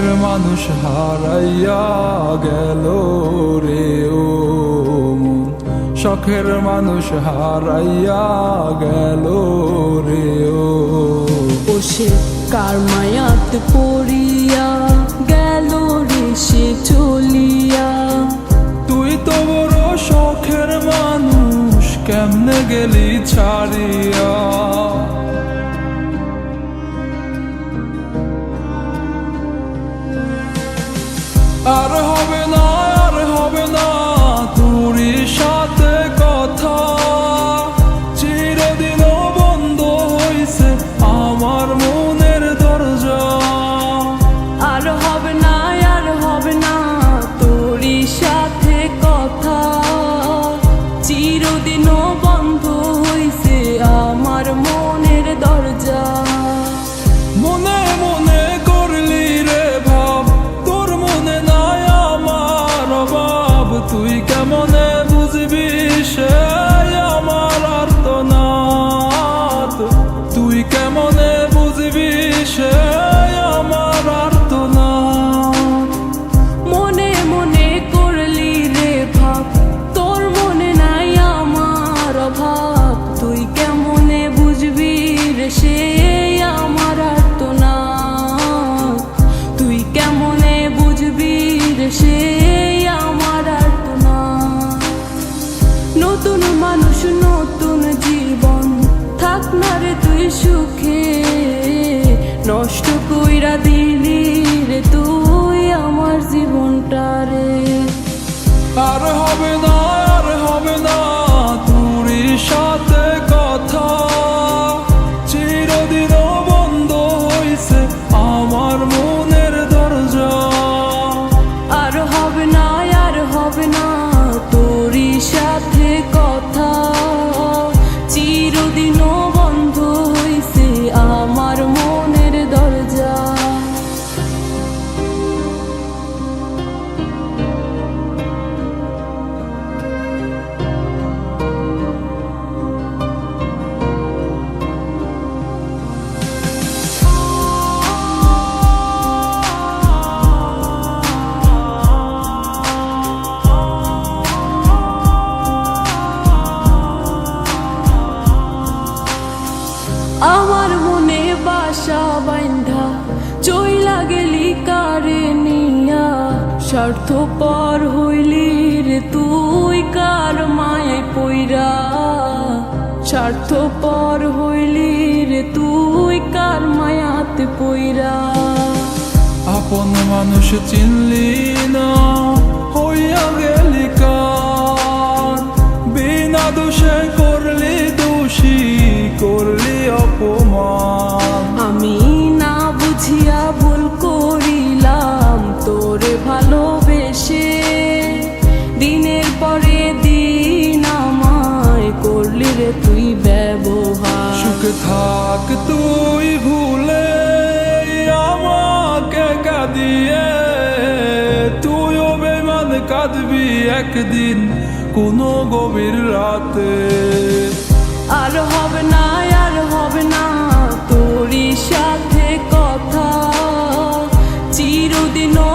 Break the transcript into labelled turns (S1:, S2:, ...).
S1: শখের মানুষ হারাইয়া গেল রে ও মন, শখের মানুষ হারাইয়া গেল রে ও।
S2: সে কার মায়াত পড়িয়া গেল রে সে চলিয়া।
S1: তুই তো বড় শখের মানুষ, কেমনে গেলি ছাড়িয়া। আর হবে না, আর হবে না তোরই সাথে কথা, চিরদিনও বন্ধ হইছে আমার মনের দরজা।
S2: আর হবে না, আর হবে না তোরই সাথে কথা, চিরদিনও বন্ধ হইছে আমার মনের দরজা।
S1: মনে মনে করলি রে ভাব, তোর মনে নাই আমার অভাব। তুই কেমনে বুঝবি সে আমার আর্তনাদ, তুই কেমনে বুঝবি সে আমার আর্তনাদ।
S2: মনে মনে করলি রে ভাব, তোর মনে নাই আমার অভাব। তুই কেমনে বুঝবি রে সে আমার আর্তনাদ, তুই কেমনে বুঝবি রে সে আমার আর্তনাদ। নতুন মানুষ নতুন জীবন, থাক না রে তুই সুখে, নষ্ট কইরা দিলি রে তুই আমার জীবনটা রে।
S1: আর হবে না, আর হবে না তোরই সাথে কথা, চিরদিনও বন্ধ হইছে আমার মনের দরজা।
S2: আর হবে না, আর হবে না তোরই সাথে কথা, চিরদিনও বন্ধ হইছে আমার মনের দরজা। আমার মনে বাসা বাইন্ধা চইলা গেলি কারে নিয়া, স্বার্থপর হইলি রে তুই কার মায়ায় পইরা। স্বার্থপর হইলি রে তুই কার মায়াতে পইরা।
S1: আপন মানুষ চিনলি না, হইয়া গেলি কার। বিনা দোষে করলি দোষী, করলি অপমান।
S2: আমি না বুঝিয়া ভুল করিলাম তোরে ভালোবেসে, দিনের পরে দিন আমায় করলি রে তুই ব্যবহার।
S1: সুখে থাক তুই ভুলে আমাকে কাঁদিয়ে, তুইও বেমান কাঁদবি একদিন কোনো গভীর রাতে।
S2: আর হবে না, আর হবে না তোরই সাথে কথা, চিরদিনও